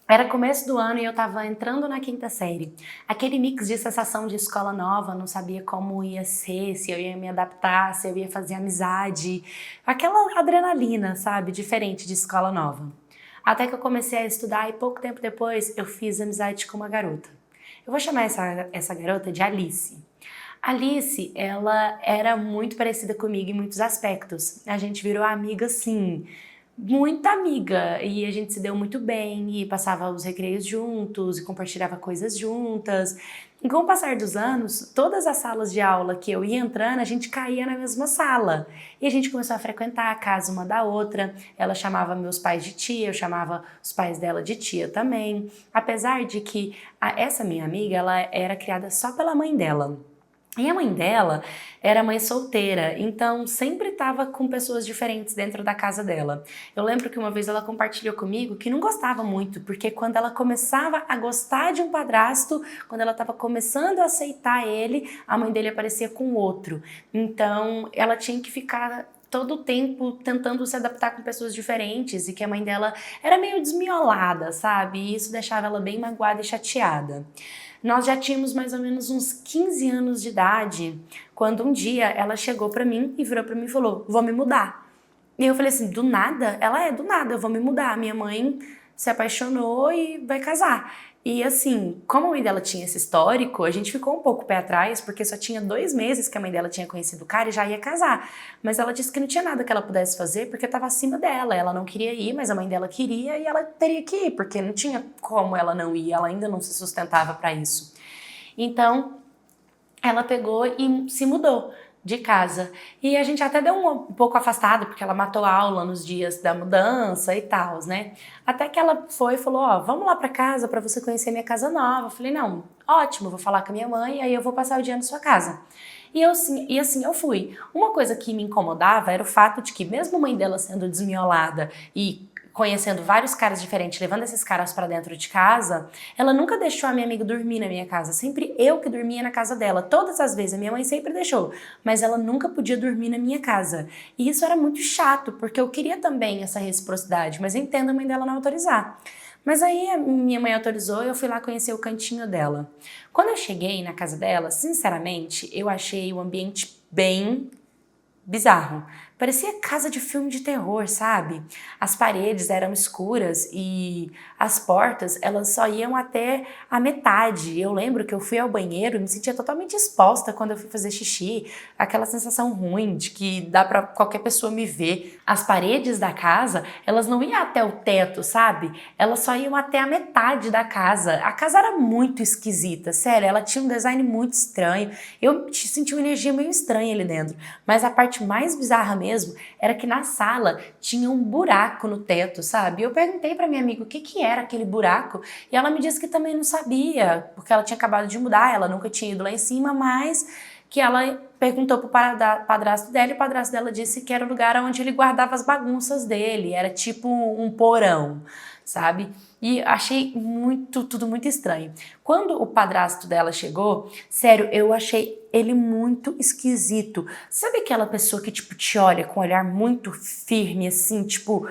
Era começo do ano e eu estava entrando na quinta série. Aquele mix de sensação de escola nova, não sabia como ia ser, se eu ia me adaptar, se eu ia fazer amizade. Aquela adrenalina, sabe? Diferente de escola nova. Até que eu comecei a estudar e pouco tempo depois eu fiz amizade com uma garota. Eu vou chamar essa garota de Alice. Alice, ela era muito parecida comigo em muitos aspectos. A gente virou amiga, sim, muita amiga, e a gente se deu muito bem, e passava os recreios juntos, e compartilhava coisas juntas. E com o passar dos anos, todas as salas de aula que eu ia entrando, a gente caía na mesma sala. E a gente começou a frequentar a casa uma da outra. Ela chamava meus pais de tia, eu chamava os pais dela de tia também. Apesar de que essa minha amiga, ela era criada só pela mãe dela. E a mãe dela era mãe solteira, então sempre estava com pessoas diferentes dentro da casa dela. Eu lembro que uma vez ela compartilhou comigo que não gostava muito, porque quando ela começava a gostar de um padrasto, quando ela estava começando a aceitar ele, a mãe dele aparecia com outro. Então ela tinha que ficar todo o tempo tentando se adaptar com pessoas diferentes e que a mãe dela era meio desmiolada, sabe? E isso deixava ela bem magoada e chateada. Nós já tínhamos mais ou menos uns 15 anos de idade, quando um dia ela chegou pra mim e virou pra mim e falou: vou me mudar. E eu falei assim: do nada? Ela do nada, eu vou me mudar. Minha mãe se apaixonou e vai casar. E assim, como a mãe dela tinha esse histórico, a gente ficou um pouco pé atrás, porque só tinha 2 meses que a mãe dela tinha conhecido o cara e já ia casar. Mas ela disse que não tinha nada que ela pudesse fazer, porque estava acima dela. Ela não queria ir, mas a mãe dela queria e ela teria que ir, porque não tinha como ela não ir, ela ainda não se sustentava para isso. Então, ela pegou e se mudou de casa. E a gente até deu um pouco afastado, porque ela matou a aula nos dias da mudança e tal, né? Até que ela foi e falou: ó, vamos lá pra casa pra você conhecer minha casa nova. Eu falei: não, ótimo, vou falar com a minha mãe, aí eu vou passar o dia na sua casa. E assim eu fui. Uma coisa que me incomodava era o fato de que, mesmo a mãe dela sendo desmiolada e conhecendo vários caras diferentes, levando esses caras pra dentro de casa, ela nunca deixou a minha amiga dormir na minha casa. Sempre eu que dormia na casa dela. Todas as vezes, a minha mãe sempre deixou, mas ela nunca podia dormir na minha casa. E isso era muito chato, porque eu queria também essa reciprocidade, mas eu entendo a mãe dela não autorizar. Mas aí a minha mãe autorizou e eu fui lá conhecer o cantinho dela. Quando eu cheguei na casa dela, sinceramente, eu achei o ambiente bem bizarro. Parecia casa de filme de terror, sabe? As paredes eram escuras e as portas, elas só iam até a metade. Eu lembro que eu fui ao banheiro e me sentia totalmente exposta quando eu fui fazer xixi. Aquela sensação ruim de que dá pra qualquer pessoa me ver. As paredes da casa, elas não iam até o teto, sabe? Elas só iam até a metade da casa. A casa era muito esquisita, sério. Ela tinha um design muito estranho. Eu senti uma energia meio estranha ali dentro. Mas a parte mais bizarra mesmo era que na sala tinha um buraco no teto, sabe? Eu perguntei pra minha amiga o que que era aquele buraco e ela me disse que também não sabia, porque ela tinha acabado de mudar, ela nunca tinha ido lá em cima, mas que ela perguntou pro padrasto dela e o padrasto dela disse que era o lugar onde ele guardava as bagunças dele, era tipo um porão, sabe? E achei tudo muito estranho. Quando o padrasto dela chegou, sério, eu achei ele muito esquisito. Sabe aquela pessoa que, tipo, te olha com um olhar muito firme, assim, tipo,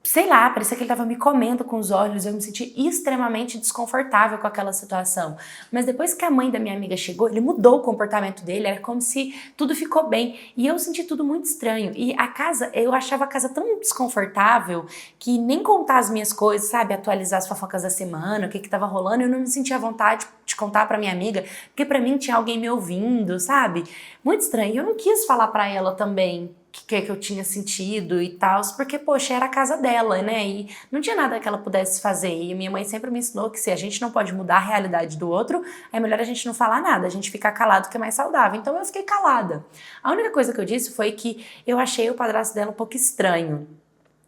sei lá, parecia que ele tava me comendo com os olhos, eu me senti extremamente desconfortável com aquela situação. Mas depois que a mãe da minha amiga chegou, ele mudou o comportamento dele, era como se tudo ficou bem. E eu senti tudo muito estranho. E a casa, eu achava a casa tão desconfortável que nem contar as minhas coisas, sabe, atualizar as fofocas da semana, o que que tava rolando, eu não me sentia à vontade de contar pra minha amiga, porque pra mim tinha alguém me ouvindo, sabe? Muito estranho. E eu não quis falar pra ela também que eu tinha sentido e tal, porque, poxa, era a casa dela, né? E não tinha nada que ela pudesse fazer. E minha mãe sempre me ensinou que se a gente não pode mudar a realidade do outro, é melhor a gente não falar nada, a gente ficar calado que é mais saudável. Então eu fiquei calada. A única coisa que eu disse foi que eu achei o padrasto dela um pouco estranho.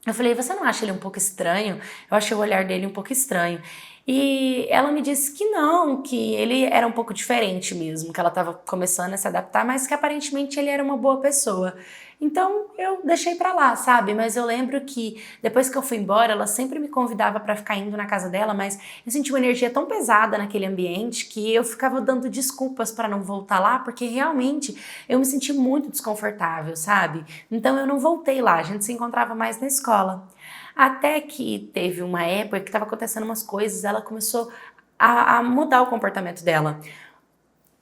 Eu falei: você não acha ele um pouco estranho? Eu achei o olhar dele um pouco estranho. E ela me disse que não, que ele era um pouco diferente mesmo, que ela estava começando a se adaptar, mas que aparentemente ele era uma boa pessoa. Então eu deixei pra lá, sabe? Mas eu lembro que depois que eu fui embora, ela sempre me convidava pra ficar indo na casa dela, mas eu senti uma energia tão pesada naquele ambiente que eu ficava dando desculpas pra não voltar lá, porque realmente eu me senti muito desconfortável, sabe? Então eu não voltei lá, a gente se encontrava mais na escola. Até que teve uma época que estava acontecendo umas coisas, ela começou a mudar o comportamento dela.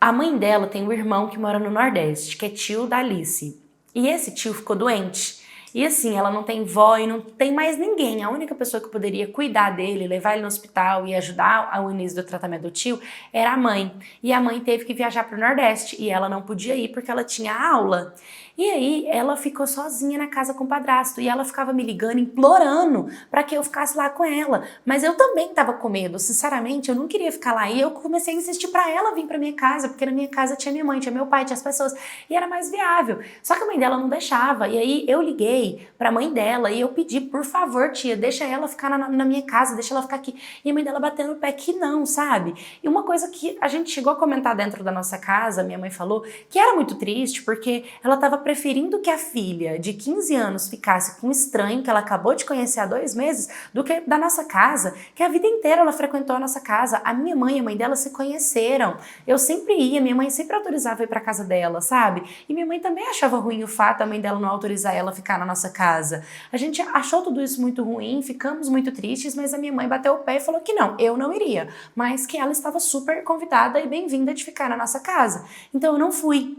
A mãe dela tem um irmão que mora no Nordeste, que é tio da Alice. E esse tio ficou doente. E assim, ela não tem vó e não tem mais ninguém. A única pessoa que poderia cuidar dele, levar ele no hospital e ajudar ao início do tratamento do tio era a mãe. E a mãe teve que viajar para o Nordeste e ela não podia ir porque ela tinha aula. E aí ela ficou sozinha na casa com o padrasto e ela ficava me ligando, implorando para que eu ficasse lá com ela. Mas eu também estava com medo, sinceramente, eu não queria ficar lá. E eu comecei a insistir para ela vir para minha casa, porque na minha casa tinha minha mãe, tinha meu pai, tinha as pessoas e era mais viável. Só que a mãe dela não deixava. E aí eu liguei para a mãe dela e eu pedi, por favor, tia, deixa ela ficar na minha casa, deixa ela ficar aqui. E a mãe dela batendo o pé que não, sabe? E uma coisa que a gente chegou a comentar dentro da nossa casa, minha mãe falou, que era muito triste, porque ela estava preferindo que a filha de 15 anos ficasse com um estranho que ela acabou de conhecer há 2 meses do que da nossa casa, que a vida inteira ela frequentou a nossa casa. A minha mãe e a mãe dela se conheceram. Eu sempre ia, minha mãe sempre autorizava ir para casa dela, sabe? E minha mãe também achava ruim o fato da mãe dela não autorizar ela a ficar na nossa casa. A gente achou tudo isso muito ruim, ficamos muito tristes, mas a minha mãe bateu o pé e falou que não, eu não iria, mas que ela estava super convidada e bem-vinda de ficar na nossa casa. Então eu não fui.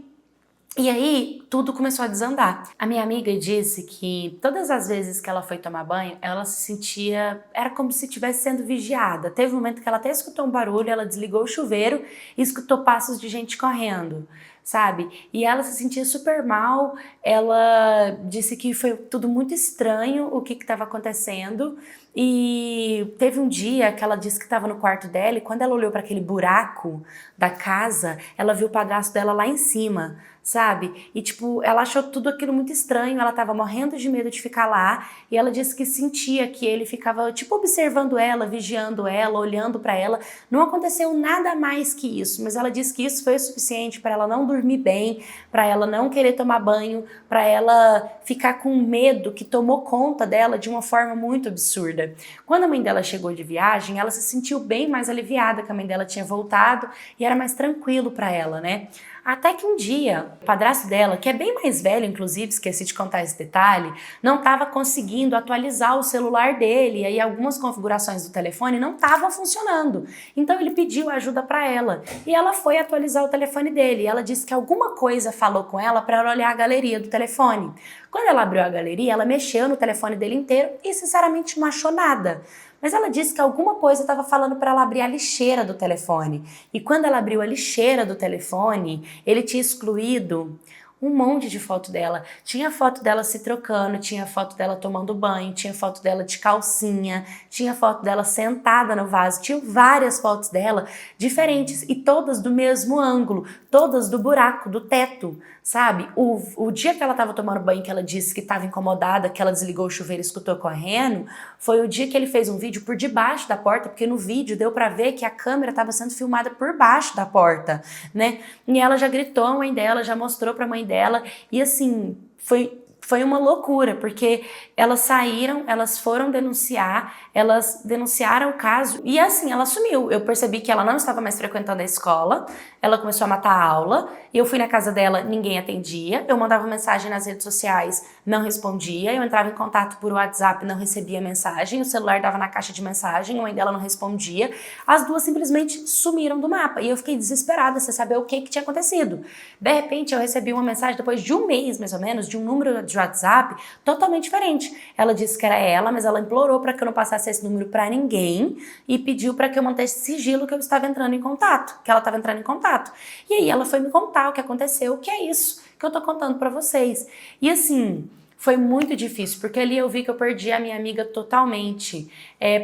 E aí, tudo começou a desandar. A minha amiga disse que todas as vezes que ela foi tomar banho, ela se sentia... Era como se estivesse sendo vigiada. Teve um momento que ela até escutou um barulho, ela desligou o chuveiro e escutou passos de gente correndo, sabe? E ela se sentia super mal, ela disse que foi tudo muito estranho o que estava acontecendo. E teve um dia que ela disse que estava no quarto dela e quando ela olhou para aquele buraco da casa, ela viu o padrasto dela lá em cima, sabe? E tipo, ela achou tudo aquilo muito estranho, ela tava morrendo de medo de ficar lá e ela disse que sentia que ele ficava tipo observando ela, vigiando ela, olhando para ela. Não aconteceu nada mais que isso, mas ela disse que isso foi o suficiente para ela não dormir bem, para ela não querer tomar banho, para ela ficar com medo que tomou conta dela de uma forma muito absurda. Quando a mãe dela chegou de viagem, ela se sentiu bem mais aliviada que a mãe dela tinha voltado e era mais tranquilo para ela, né? Até que um dia, o padrasto dela, que é bem mais velho, inclusive, esqueci de contar esse detalhe, não estava conseguindo atualizar o celular dele, e aí algumas configurações do telefone não estavam funcionando. Então ele pediu ajuda para ela, e ela foi atualizar o telefone dele, e ela disse que alguma coisa falou com ela para ela olhar a galeria do telefone. Quando ela abriu a galeria, ela mexeu no telefone dele inteiro e sinceramente não achou nada. Mas ela disse que alguma coisa estava falando para ela abrir a lixeira do telefone. E quando ela abriu a lixeira do telefone, ele tinha excluído um monte de foto dela. Tinha foto dela se trocando, tinha foto dela tomando banho, tinha foto dela de calcinha, tinha foto dela sentada no vaso, tinha várias fotos dela diferentes e todas do mesmo ângulo, todas do buraco, do teto, sabe? O dia que ela estava tomando banho, que ela disse que estava incomodada, que ela desligou o chuveiro e escutou correndo, foi o dia que ele fez um vídeo por debaixo da porta, porque no vídeo deu pra ver que a câmera estava sendo filmada por baixo da porta, né? E ela já gritou a mãe dela, já mostrou pra mãe dela, e assim, foi uma loucura, porque elas saíram, elas foram denunciar, elas denunciaram o caso e assim, ela sumiu. Eu percebi que ela não estava mais frequentando a escola, ela começou a matar a aula, e eu fui na casa dela, ninguém atendia, eu mandava mensagem nas redes sociais, não respondia, eu entrava em contato por WhatsApp, não recebia mensagem, o celular dava na caixa de mensagem, a mãe dela não respondia, as duas simplesmente sumiram do mapa, e eu fiquei desesperada sem saber o que tinha acontecido. De repente, eu recebi uma mensagem depois de um mês, mais ou menos, de um número de WhatsApp totalmente diferente. Ela disse que era ela, mas ela implorou para que eu não passasse esse número para ninguém e pediu para que eu mantesse sigilo que eu estava entrando em contato, que ela estava entrando em contato. E aí ela foi me contar o que aconteceu, que é isso que eu tô contando para vocês. E assim, foi muito difícil, porque ali eu vi que eu perdi a minha amiga totalmente.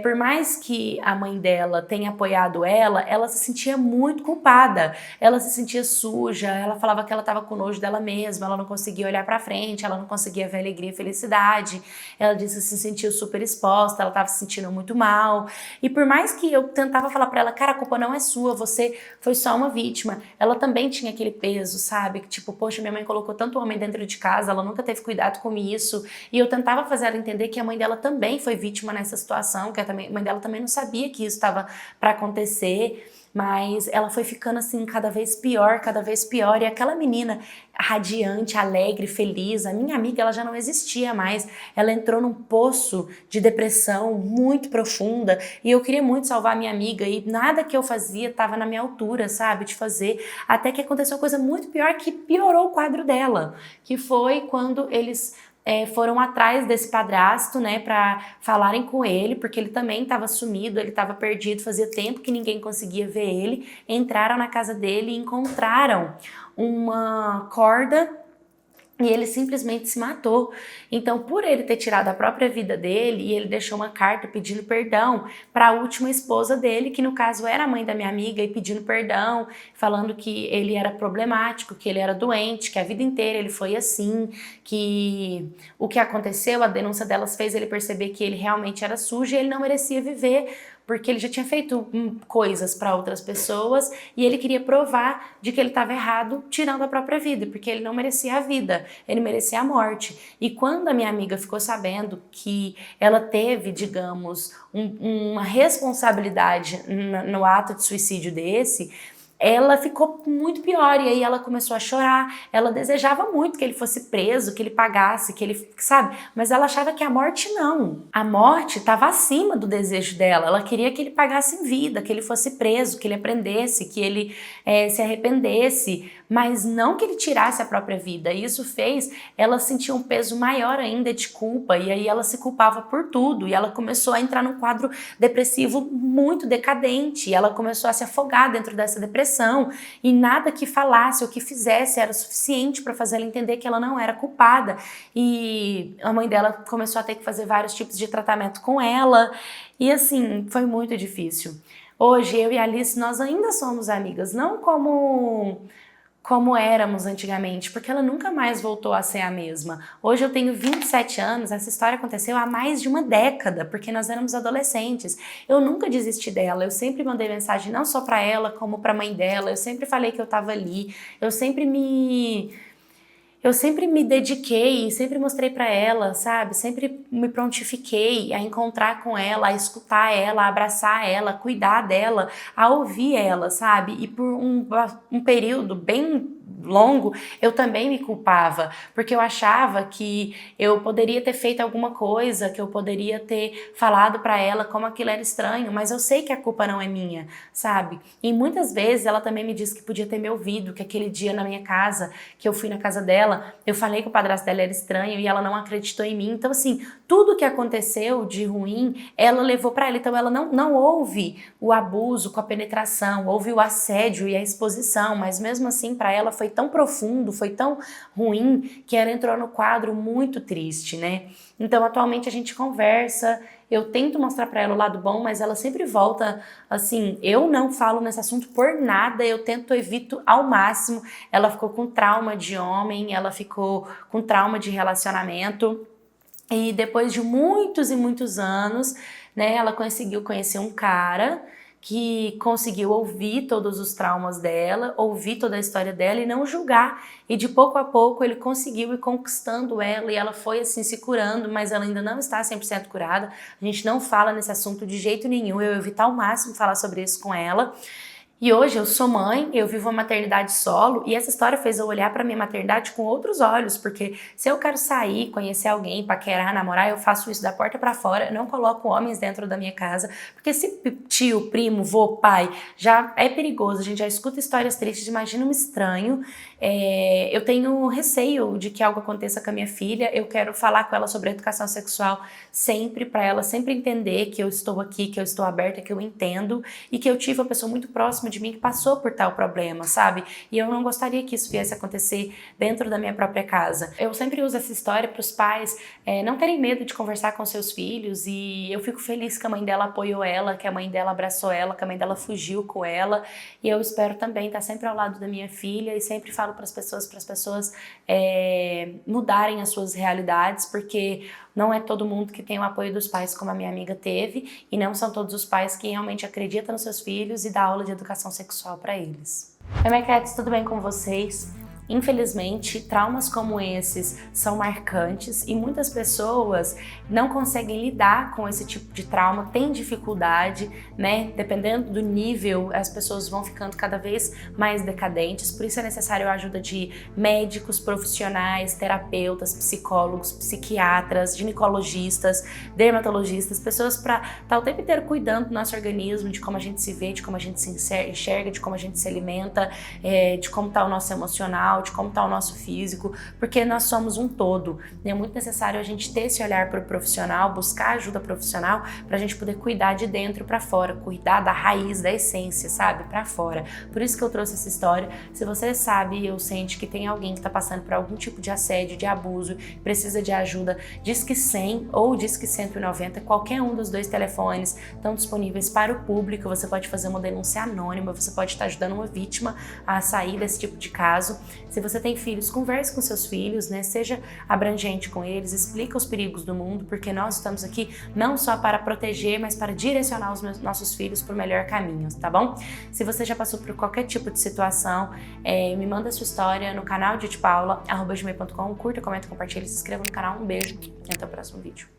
Por mais que a mãe dela tenha apoiado ela se sentia muito culpada, ela se sentia suja, ela falava que ela estava com nojo dela mesma, ela não conseguia olhar pra frente, ela não conseguia ver alegria e felicidade, ela disse que se sentiu super exposta, ela estava se sentindo muito mal, e por mais que eu tentava falar pra ela, cara, a culpa não é sua, você foi só uma vítima, ela também tinha aquele peso, sabe, que tipo, poxa, minha mãe colocou tanto homem dentro de casa, ela nunca teve cuidado comigo, isso, e eu tentava fazer ela entender que a mãe dela também foi vítima nessa situação, que a mãe dela também não sabia que isso estava para acontecer, mas ela foi ficando assim cada vez pior, e aquela menina, radiante, alegre, feliz. A minha amiga, ela já não existia mais. Ela entrou num poço de depressão muito profunda e eu queria muito salvar a minha amiga e nada que eu fazia estava na minha altura, sabe, de fazer. Até que aconteceu uma coisa muito pior que piorou o quadro dela, que foi quando eles foram atrás desse padrasto, né, para falarem com ele, porque ele também estava sumido, ele estava perdido, fazia tempo que ninguém conseguia ver ele. Entraram na casa dele e encontraram uma corda e ele simplesmente se matou. Então, por ele ter tirado a própria vida dele, e ele deixou uma carta pedindo perdão para a última esposa dele, que no caso era a mãe da minha amiga, e pedindo perdão, falando que ele era problemático, que ele era doente, que a vida inteira ele foi assim, que o que aconteceu, a denúncia delas fez ele perceber que ele realmente era sujo e ele não merecia viver, porque ele já tinha feito coisas para outras pessoas e ele queria provar de que ele estava errado tirando a própria vida, porque ele não merecia a vida, ele merecia a morte. E quando a minha amiga ficou sabendo que ela teve, digamos, uma responsabilidade no ato de suicídio desse, ela ficou muito pior e aí ela começou a chorar. Ela desejava muito que ele fosse preso, que ele pagasse, que ele, sabe? Mas ela achava que a morte não. A morte estava acima do desejo dela. Ela queria que ele pagasse em vida, que ele fosse preso, que ele aprendesse, que ele se arrependesse, mas não que ele tirasse a própria vida. E isso fez ela sentir um peso maior ainda de culpa e aí ela se culpava por tudo e ela começou a entrar num quadro depressivo muito decadente e ela começou a se afogar dentro dessa depressão. E nada que falasse ou que fizesse era suficiente para fazer ela entender que ela não era culpada. E a mãe dela começou a ter que fazer vários tipos de tratamento com ela. E assim, foi muito difícil. Hoje, eu e a Alice, nós ainda somos amigas, não como éramos antigamente, porque ela nunca mais voltou a ser a mesma. Hoje eu tenho 27 anos, essa história aconteceu há mais de uma década, porque nós éramos adolescentes. Eu nunca desisti dela, eu sempre mandei mensagem não só para ela, como para a mãe dela, eu sempre falei que eu estava ali, eu sempre me dediquei, sempre mostrei para ela, sabe? Sempre me prontifiquei a encontrar com ela, a escutar ela, a abraçar ela, a cuidar dela, a ouvir ela, sabe? E por um período bem longo, eu também me culpava, porque eu achava que eu poderia ter feito alguma coisa, que eu poderia ter falado para ela como aquilo era estranho, mas eu sei que a culpa não é minha, sabe? E muitas vezes ela também me disse que podia ter me ouvido, que aquele dia na minha casa, que eu fui na casa dela, eu falei que o padrasto dela era estranho e ela não acreditou em mim. Então assim, tudo que aconteceu de ruim, ela levou para ela. Então ela não houve o abuso com a penetração, houve o assédio e a exposição, mas mesmo assim para ela foi tão profundo, foi tão ruim que ela entrou no quadro muito triste, né? Então atualmente a gente conversa, eu tento mostrar para ela o lado bom, mas ela sempre volta assim, eu não falo nesse assunto por nada, eu evito ao máximo. Ela ficou com trauma de homem, ela ficou com trauma de relacionamento e depois de muitos e muitos anos, né, ela conseguiu conhecer um cara que conseguiu ouvir todos os traumas dela, ouvir toda a história dela e não julgar. E de pouco a pouco ele conseguiu ir conquistando ela e ela foi assim se curando, mas ela ainda não está 100% curada. A gente não fala nesse assunto de jeito nenhum, eu evito ao máximo falar sobre isso com ela. E hoje eu sou mãe, eu vivo uma maternidade solo e essa história fez eu olhar para minha maternidade com outros olhos, porque se eu quero sair, conhecer alguém, paquerar, namorar, eu faço isso da porta para fora, eu não coloco homens dentro da minha casa, porque se tio, primo, vô, pai, já é perigoso, a gente já escuta histórias tristes, imagina um estranho. Eu tenho receio de que algo aconteça com a minha filha, eu quero falar com ela sobre a educação sexual sempre, para ela sempre entender que eu estou aqui, que eu estou aberta, que eu entendo e que eu tive uma pessoa muito próxima de mim que passou por tal problema, sabe? E eu não gostaria que isso viesse a acontecer dentro da minha própria casa. Eu sempre uso essa história para os pais não terem medo de conversar com seus filhos e eu fico feliz que a mãe dela apoiou ela, que a mãe dela abraçou ela, que a mãe dela fugiu com ela e eu espero também estar sempre ao lado da minha filha e sempre falo para as pessoas mudarem as suas realidades, porque não é todo mundo que tem o apoio dos pais como a minha amiga teve e não são todos os pais que realmente acreditam nos seus filhos e dá aula de educação sexual para eles. Oi, minha cats, tudo bem com vocês? Infelizmente, traumas como esses são marcantes e muitas pessoas não conseguem lidar com esse tipo de trauma, têm dificuldade, né? Dependendo do nível, as pessoas vão ficando cada vez mais decadentes, por isso é necessário a ajuda de médicos, profissionais, terapeutas, psicólogos, psiquiatras, ginecologistas, dermatologistas, pessoas para estar o tempo inteiro cuidando do nosso organismo, de como a gente se vê, de como a gente se enxerga, de como a gente se alimenta, de como está o nosso emocional, de como está o nosso físico, porque nós somos um todo. É muito necessário a gente ter esse olhar para o profissional, buscar ajuda profissional para a gente poder cuidar de dentro para fora, cuidar da raiz, da essência, sabe, para fora. Por isso que eu trouxe essa história. Se você sabe ou sente que tem alguém que está passando por algum tipo de assédio, de abuso, precisa de ajuda, Disque 100 ou Disque 190, qualquer um dos dois telefones estão disponíveis para o público. Você pode fazer uma denúncia anônima, você pode estar ajudando uma vítima a sair desse tipo de caso. Se você tem filhos, converse com seus filhos, né? Seja abrangente com eles, explica os perigos do mundo, porque nós estamos aqui não só para proteger, mas para direcionar os nossos filhos para o melhor caminho, tá bom? Se você já passou por qualquer tipo de situação, me manda a sua história no canal de @gmail.com, curta, comenta, compartilha, se inscreva no canal. Um beijo e até o próximo vídeo.